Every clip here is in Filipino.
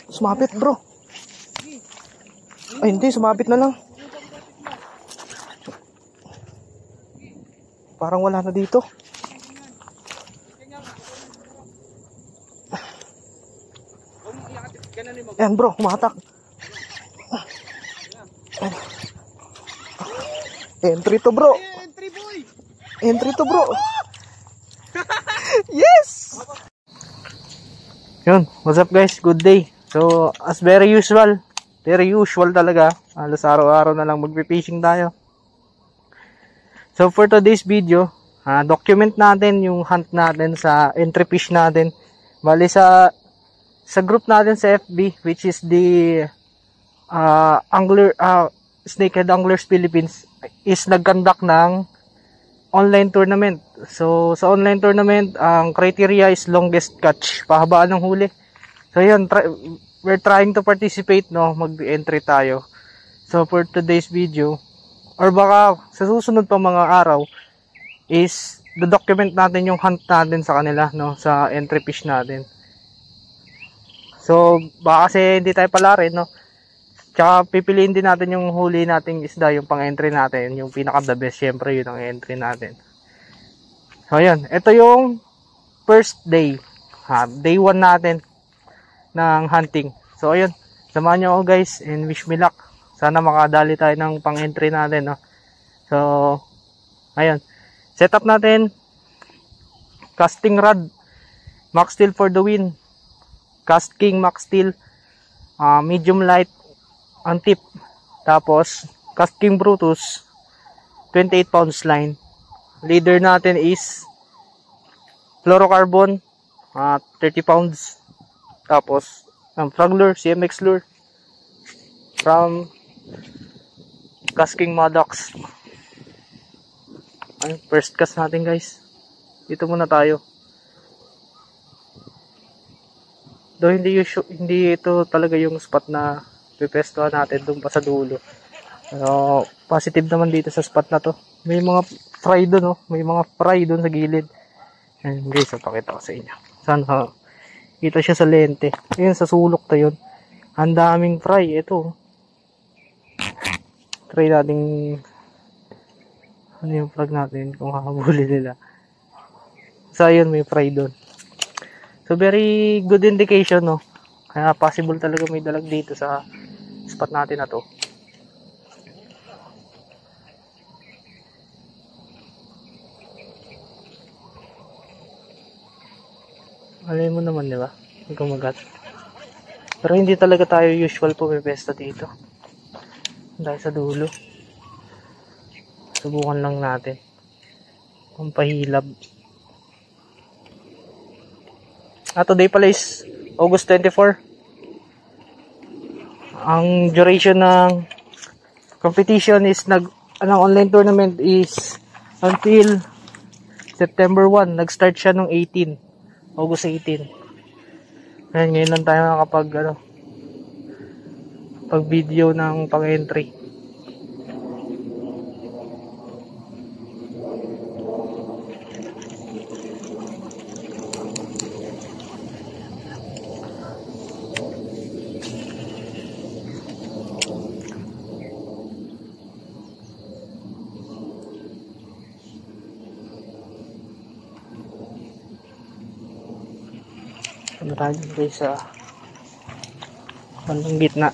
Sumapit bro. Ay hindi, sumapit na lang. Parang wala na dito. Ayan bro, humatak. Entry to bro. Entry boy. Entry to bro. Yes. Yun, what's up guys? Good day. So, as very usual talaga. Halos araw-araw na lang magpi-fishing tayo. So, for today's video, document natin yung hunt natin sa entry fish natin. Bali sa group natin sa FB, which is the Snakehead Anglers Philippines, is nag-conduct ng online tournament. So, sa online tournament, ang criteria is longest catch, pahabaan ng huli. So, yun, we're trying to participate, no? Mag-entry tayo. So, for today's video, or baka sa susunod pa mga araw, is document natin yung hunt natin sa kanila, no? Sa entry fish natin. So, baka kasi hindi tayo pala rin, no? Tsaka pipiliin din natin yung huli nating isda, yung pang-entry natin, yung pinaka-the best, syempre yun ang entry natin. So, ayan. Ito yung first day. Day 1 natin ng hunting. So, ayun. Samahan nyo ako guys and wish me luck. Sana makadali tayo ng pang-entry natin, no? So, ayun. Setup natin. Casting rod. Max steel for the win. Cast King Max steel. Medium light ang tip. Tapos, Cast King Brutus. 28 pounds line. Leader natin is fluorocarbon. 30 pounds. Tapos, frog lure, CMX lure. From Cast King Maddox. Ay, first cast natin guys. Dito muna tayo. Though hindi ito talaga yung spot na pipestuhan natin doon pa sa dulo. Pero positive naman dito sa spot na to. May mga fry doon, no? May mga fry doon sa gilid. Ayan guys, pakita ko sa inyo. Sana kita siya sa lente. Ayun, sa sulok to yun. Ang daming fry. Ito. Try natin ano yung frog natin kung kakabuli nila. So ayun, may fry doon. So, very good indication, no? Kaya possible talaga may dalag dito sa spot natin na to. Alam mo naman, di ba? May kumagat. Pero hindi talaga tayo usual po may pesta dito. Dahil sa dulo. Subukan lang natin. Kung pahilab. Today pala is August 24. Ang duration ng competition is online tournament is until September 1. Nag-start siya nung 18. August 18. Ngayon lang tayo nakapag pag video ng pang-entry. Maraming guys sa bandang gitna.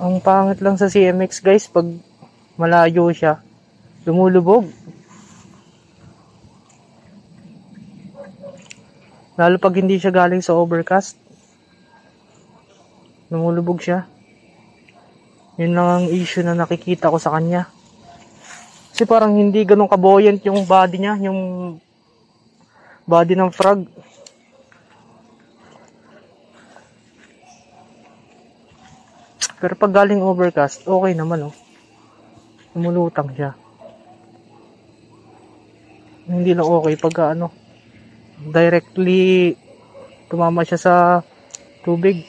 Ang pangit lang sa CMX guys, pag malayo siya, lumulubog. Lalo pag hindi siya galing sa overcast, lumulubog siya. Yun lang ang issue na nakikita ko sa kanya. Kasi parang hindi ganun kabuoyant yung body niya, yung body ng frog. Pero pag galing overcast, okay naman, oh. Lumulutang siya. Hindi lang okay pag directly tumama siya sa tubig.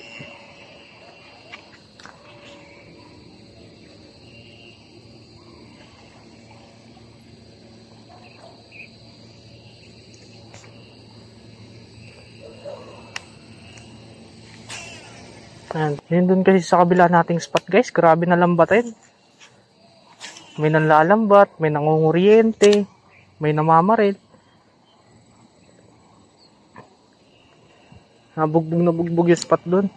Ayan. Yun dun kasi sa kabila nating spot guys. Grabe na lambatin. May nanlalambat, may nangunguryente, may namamarit. Nabugbog na bugbog yung spot dun.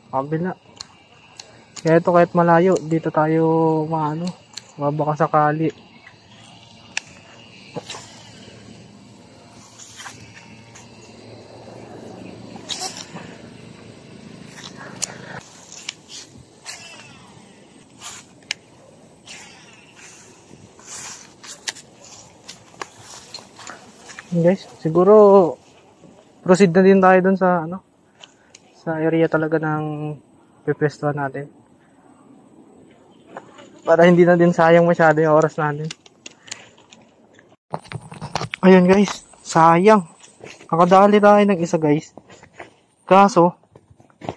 Kabila. Kaya ito kahit malayo, dito tayo mabaka sakali. Guys, siguro proceed na din tayo dun sa sa area talaga ng pepwestuhan natin. Para hindi na din sayang masyado yung oras natin. Ayun guys, sayang. Nakadali tayo ng isa guys. Kaso,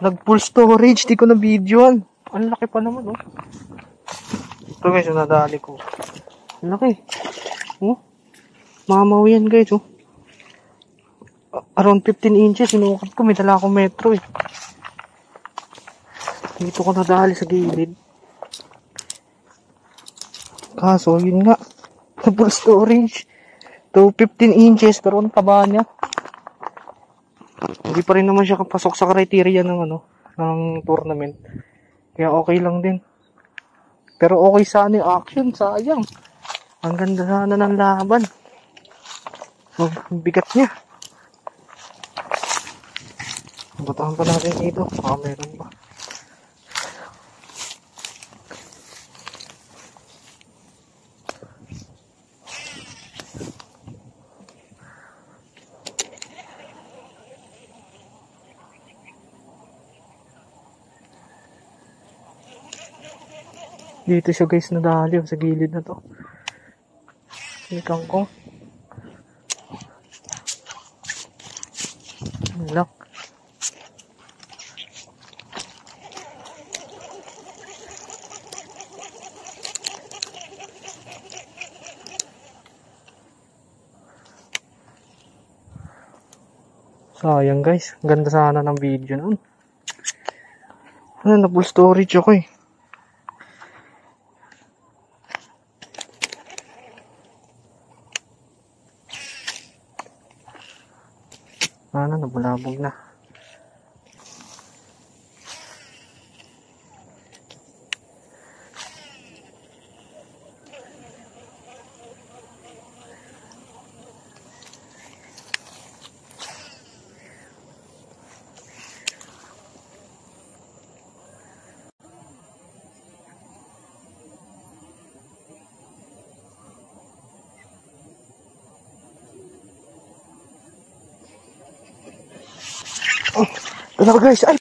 nag full storage, di ko na videoan. Ang laki pa naman oh. Ito guys, yung nadali ko. Ang laki. Oh. Mamaw yan guys oh. Around 15 inches, sinukat ko, may dala akong metro eh. Dito ko nadali sa gilid. Kaso, yun nga. Full storage. To 15 inches, pero ang taba niya. Hindi pa rin naman siya kapasok sa criteria ng ng tournament. Kaya okay lang din. Pero okay sana yung action, sayang. Ang ganda sana ng laban. Oh, bigat niya. Batahan pa natin dito. Meron pa. Dito siya guys nadali sa gilid na to. May kangkong. Lang. Sayang guys, ganda sana ng video noon. Na full storage ako eh. Nabulabog na. Oh, dalawa guys. Ay,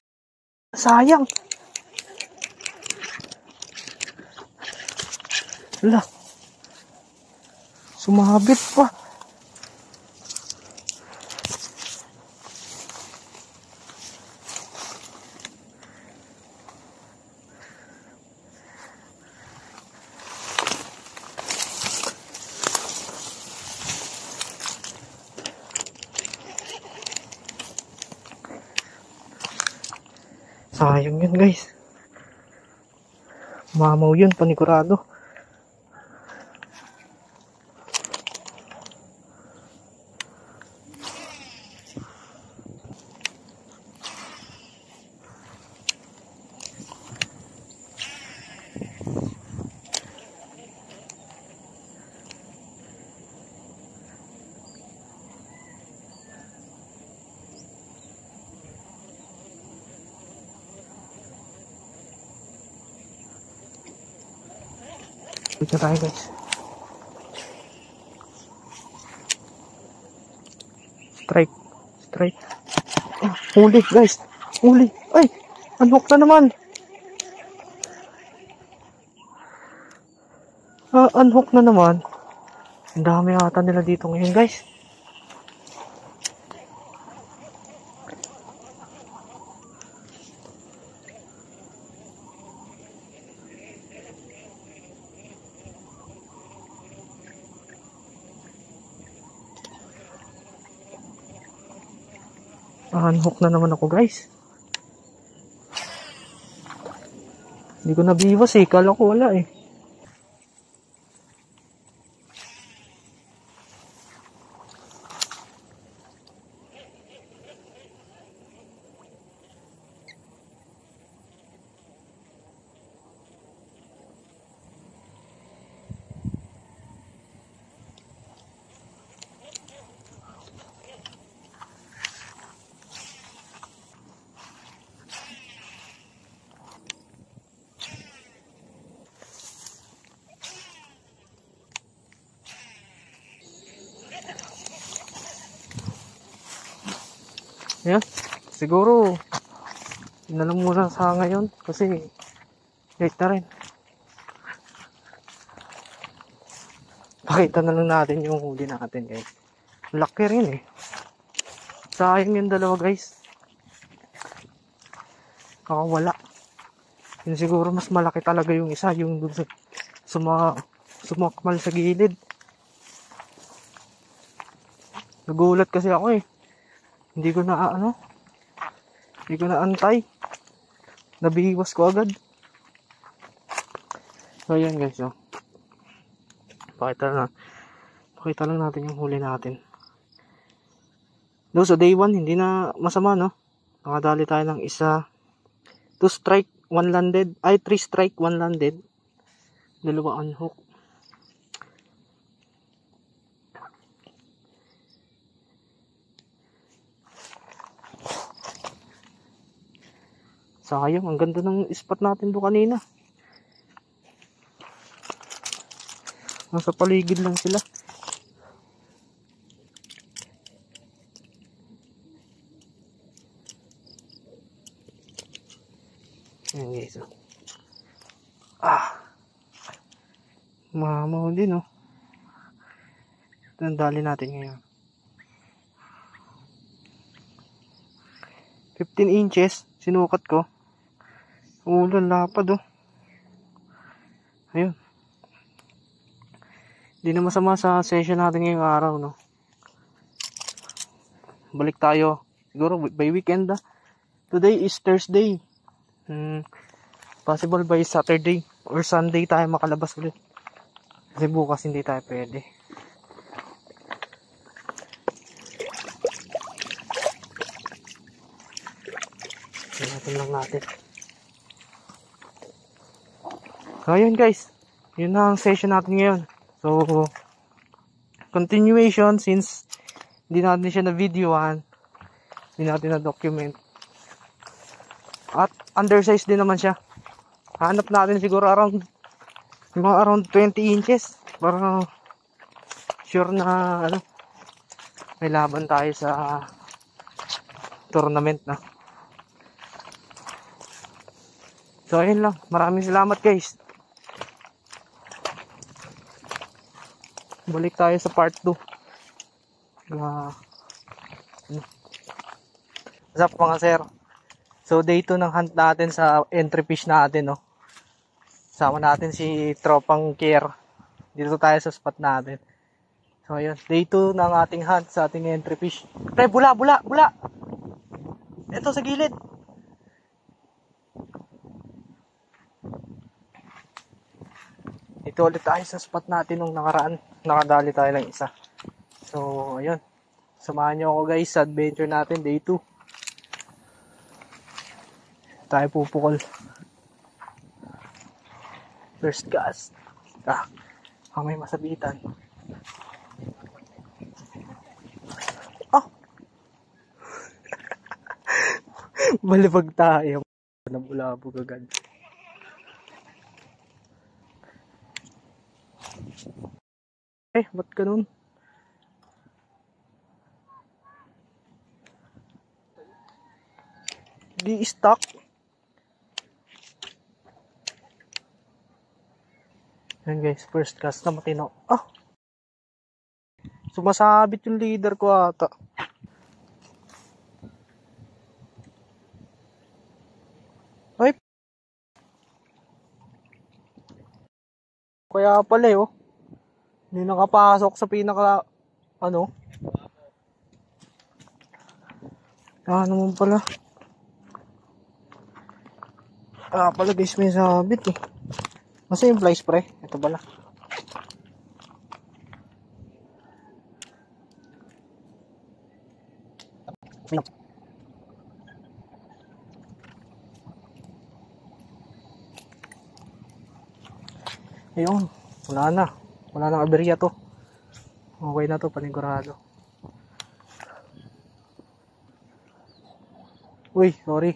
sayang. Wala. Sumabit pa. Sayang yun guys. Mamaw yun, panigurado. Dito tayo guys. Strike. Oh, huli guys. Huli. Ay, unhook na naman. Unhook na naman. Ang dami ata nila dito ngayon guys. Unhook na naman ako guys. Hindi ko nabiwas eh. Kala ko wala eh. Ayan. Siguro yun na lang muna sa ngayon kasi late na rin. Pakita na lang natin yung huli natin guys. Laki rin eh. Sayang yung dalawa guys. Kakawala. Yun siguro mas malaki talaga yung isa. Yung dun sa sumakmal sa gilid. Nagulat kasi ako eh. Hindi ko na hindi ko na antay. Nabihiwas ko agad. So ayan guys oh. Pakita lang natin yung huli natin. No, so day 1 hindi na masama no. Nakadali tayo ng isa. 2 strike, 1 landed. Ay 3 strike, 1 landed. Dalawa unhook. Sayang, ang ganda ng spot natin doon kanina. Nasa paligid lang sila. Ayan guys. Mamaw din oh. Ito ang dali natin ngayon. 15 inches. Sinukat ko. Ulan, lapad oh. Ayun. Hindi na masama sa session natin ngayong araw no. Balik tayo. Siguro by weekend Today is Thursday. Possible by Saturday or Sunday tayo makalabas ulit. Kasi bukas hindi tayo pwede. Tingnan lang natin. So ayun guys, yun na ang session natin ngayon. So continuation since hindi natin siya na videoan, hindi natin na document. At undersized din naman siya. Hanap natin siguro around 20 inches para sure na may laban tayo sa tournament na. So ayun lang, maraming salamat guys. Balik tayo sa part 2. What's up mga sir? So day 2 ng hunt natin sa entry fish natin no. Sama natin si Tropang Kier. Dito tayo sa spot natin. So ayun, day 2 ng ating hunt sa ating entry fish. Pre, bula. Ito sa gilid. Ito ulit tayo sa spot natin nung nakaraan. Nakadali tayo ng isa. So ayun. Samahan nyo ako guys sa adventure natin day 2. Tayo pupukol. First cast. May masabitan. Malibag tayo. Nabulabog agad. Ba't ganun? Di stuck. Yan guys, first cast na matino. Sumasabit yung leader ko ata. Ay. Kaya pala hindi nakapasok sa pinaka Ah, naman pala. Ah, pala guys, may sabit eh. Masa yung fly spray? Ito pala. Ayun, wala na. Wala nang aberya to. Okay na to, panigurado. Uy, sorry.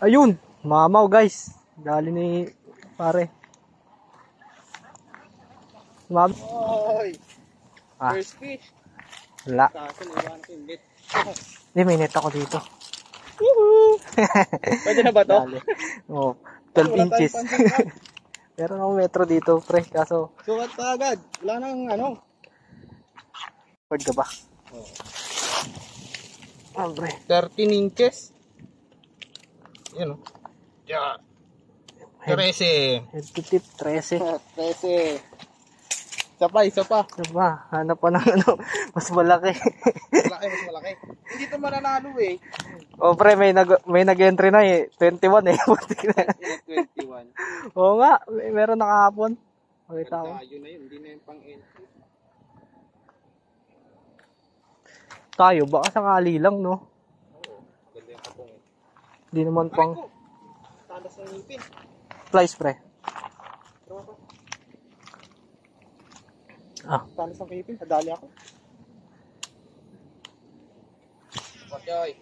Ayun, mamaw guys. Dali ni pare. Oy! Ah, First fish. wala. Kaso naiwan ko yung net. Hindi, may net ako dito. Woohoo! Pwede na ba to? Dali. Oh, Ay, 12 wala tayong inches. pansin ka. Meron akong metro dito, pre. Kaso, Sukat pa agad. Wala nang ano. word ka ba? Ah, pre. 13 inches. Yan o. Yeah. 13. Head to tip, 13. 13. Isa pa, isa pa. Diba? Hanap pa ng ano, mas malaki. Malaki, mas malaki. Hindi to mananalo eh. O pre, may nag-entry na eh. 21 eh. Butik na. 21. Oo nga, meron nakahapon. Makita ko. Tayo na yun. Hindi na yung pang-entry. Tayo, baka sakali lang, no? Oo. Maganda yung kapong eh. Hindi naman pang Talas ng ngipin. flies, pre. Ah, Talas ng ngipin. Kadali ako. Pachoy.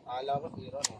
Akala ko zero no.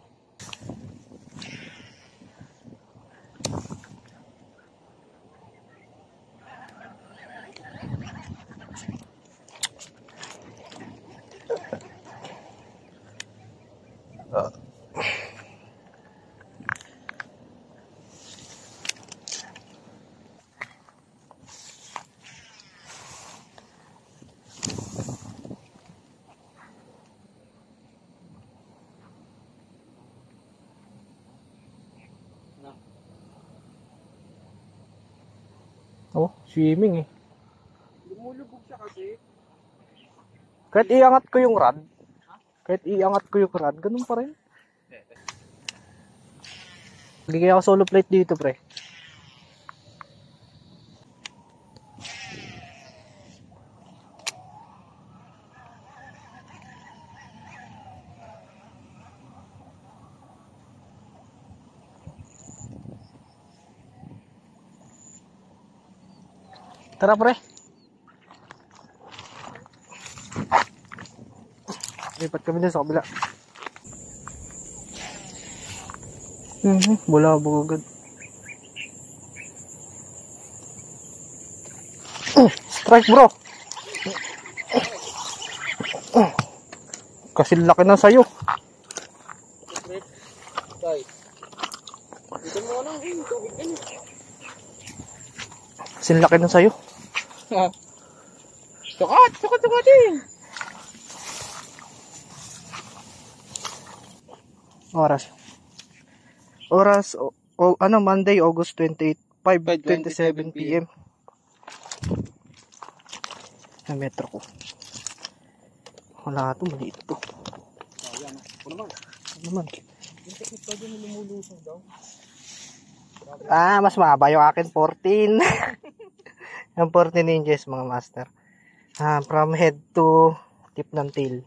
oh, swimming eh. Lumulubog siya kasi. Kahit iangat ko yung rod, ganun pa rin. Bigay ako solo plate dito, pre. Tara, pre. Lipat kami dun sa kabila. Wala bugad. Strike, bro. Kasi laki na sa'yo. Tay. Dito mo lang eh. Tubig ka niya. Kasi laki na sa'yo. Sukat din. Oras, ano, Monday, August 28, 5:27 p.m. Na metro ko. Wala ito, maliit ito. Ayan. Ano naman? Ano naman? Yung teknik pa dyan lumulusong daw. Ah, mas mahaba yung akin, 14. Yung 14 inches, mga master. Ah, from head to tip ng tail.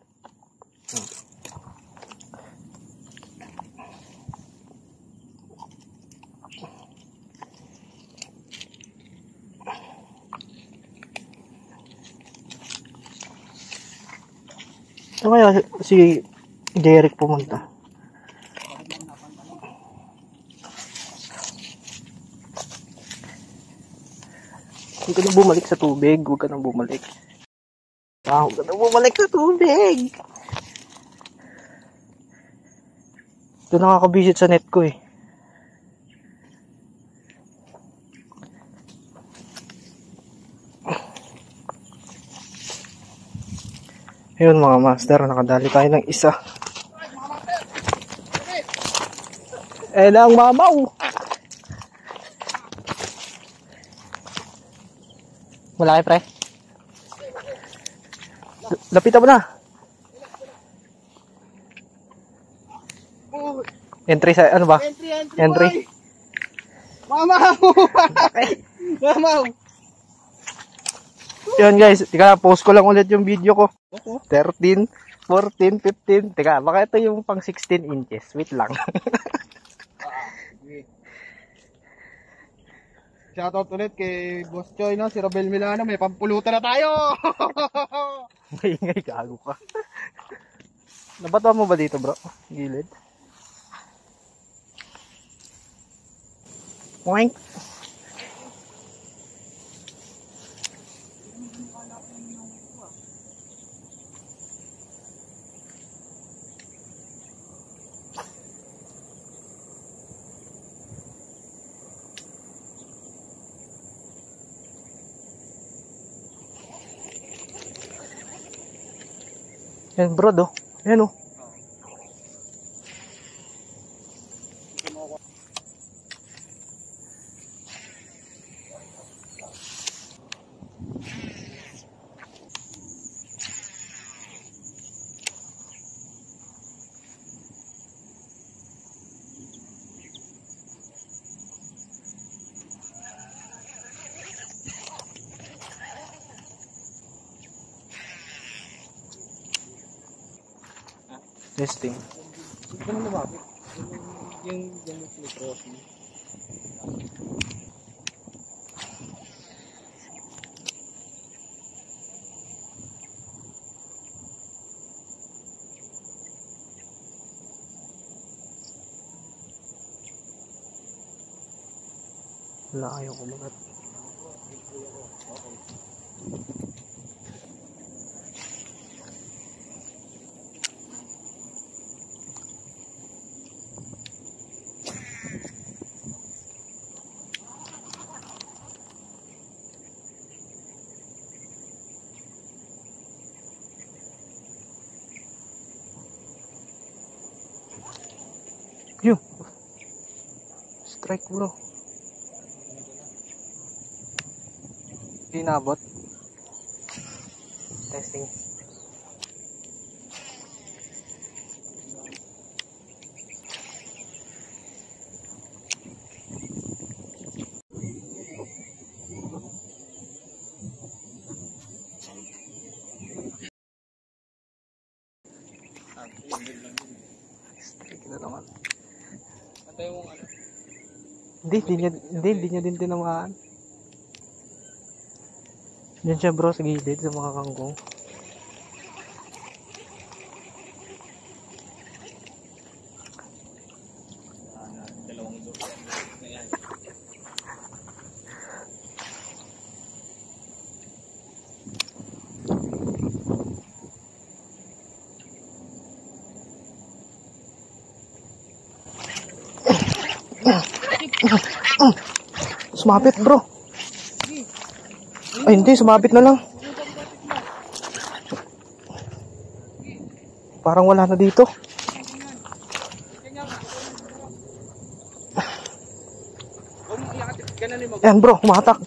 Ano kaya si Derek pumunta? Huwag ka nang bumalik sa tubig. Huwag ka nang bumalik. Huwag ka nang bumalik sa tubig. Ito nakakabisit sa net ko eh. Ayun mga master, nakadali tayo ng isa. Eh lang mamaw. Malaki pre. Lapitan mo na. Entry sa ano ba? Entry. Mamaw! Mamaw! Yun guys, tika post ko lang ulit yung video ko. 13, 14, 15. Teka, baka ito yung pang 16 inches. Wait lang. Shoutout ulit kay Boss Choy, no? Si Robel Milano. May pampulutan na tayo! Maingay, gago ka. Nabato mo ba dito bro? Gilid. Poink. Yan bro do. Yan oh. Testing. Ganun na bakit? Yung crossing. Wala ayaw kumagat. Yo. Strike bro. Inabot. Testing. Strike na naman. Patay mo ano? Hindi niya din tinamaan. Diyan siya bro sa gilid sa mga kangkong. Dalawang ito. Ayan. Sumapit bro. Ay hindi, sumapit na lang. Parang wala na dito. Ayan bro, humatak.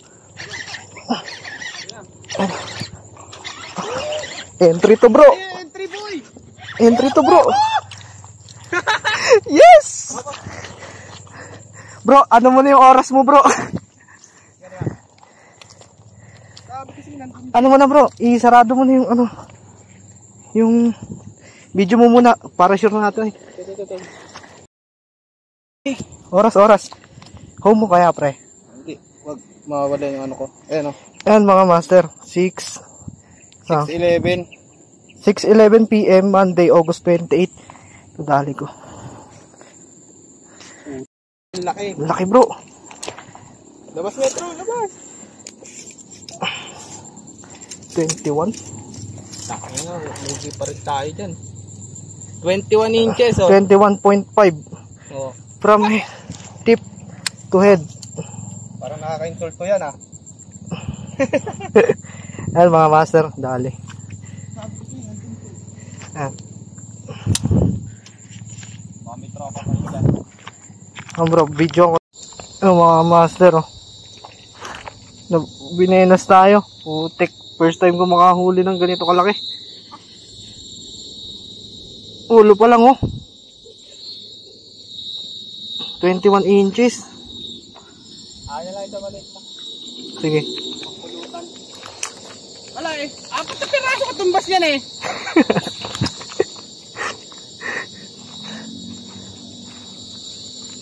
Entry to bro. Entry boy! Entry to bro. Yes! Bro, ano mo na yung oras mo bro? Ano mo na bro, isarado mo na yung ano, yung video mo muna para sure natin. Oras. Home mo kaya pre? Hindi, wag mawala yung ano ko. Ayan o. Ayan mga master, 6:11. 6:11 PM Monday, August 28. Tudali ko. Laki. Laki bro. Labas metro, labas. 21. Laki nga, lugi pa rin tayo dyan. 21 inches oh. 21.5 Oh. from tip to head. Parang nakaka-insulto yan ah. Ayan mga master, dali. Ah. Mami tropa pa nila. Bro, video ko. Mga master, oh. Binenas tayo. Putik. First time ko makahuli ng ganito kalaki. Ulo pa lang, oh. 21 inches. Ano lang ito maliit na. Sige. Pulutan. Wala eh. 4 na piraso katumbas yan eh.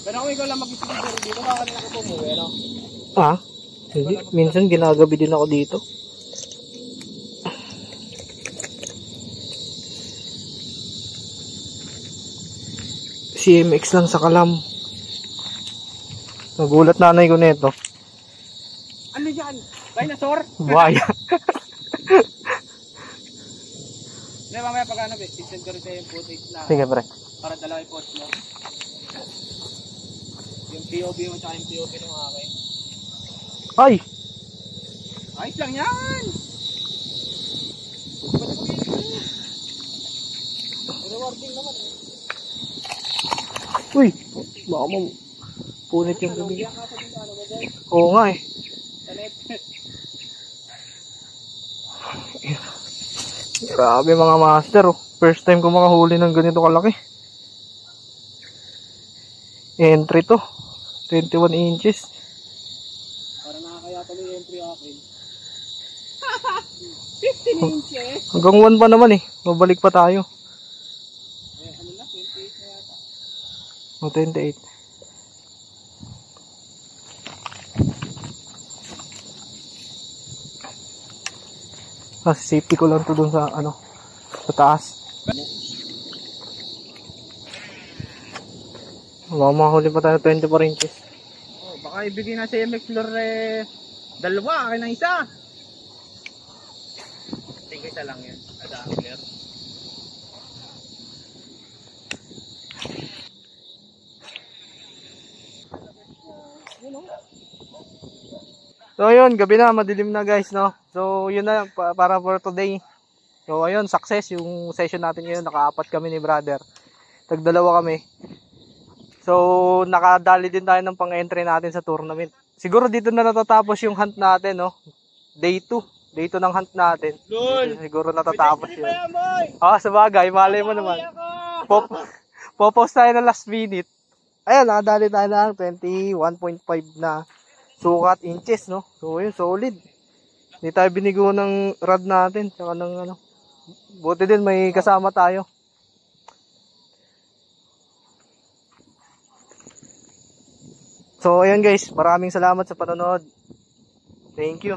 Pero kung ikaw lang mag-isipin dito, baka kanina ko pumuwi, ano? Ah? Hindi. Minsan ginagabi din ako dito. CMX lang sa kalam. Nagulat nanay ko nito. Ano yan? Dinosaur? Buhaya. Hindi, mamaya pag ano, sisend ko rin sa'yo yung footage na Sige, pre. para dalawa yung post mo. Yung POV mo tsaka yung POV ng akin. Ay! Ayos lang yan! Pwede mo gini. Rewarding naman eh. Uy! Baka mo punit yung gabi. Kaya ka pa dito ano ba dyan? Oo nga eh. Sa net. Grabe mga master, oh. First time ko makahuli ng ganito kalaki. Entry to. 21 inches. Para nakakayata mo yung entry akin. 15 inches! Hanggang 1 pa naman eh. Mabalik pa tayo. Eh, ano na, 28 na yata. O, 28. Safety ko lang to dun sa ano, sa taas. Mahuli pa tayo 24 inches. Oh, baka ibigay na sa MX Lure dalawa, akin na isa. Tingin isa lang yan. Adapter. So ayun, gabi na, madilim na guys, no. So yun na para for today. So ayun, success yung session natin ngayon. Naka-apat kami ni brother. Tagdalawa kami. So nakadali din tayo ng pang-entry natin sa tournament. Siguro dito na natatapos yung hunt natin, no. Day 2. Day 2 ng hunt natin. Siguro natatapos yun. Ah, sabagay, malay mo naman. Popost tayo na last minute. Ayan, nakadali tayo ng 21.5 na sukat inches, no? So yun, solid. Hindi tayo binigo ng rod natin, tsaka ng ano. Buti din may kasama tayo. So ayan guys, maraming salamat sa panonood. Thank you.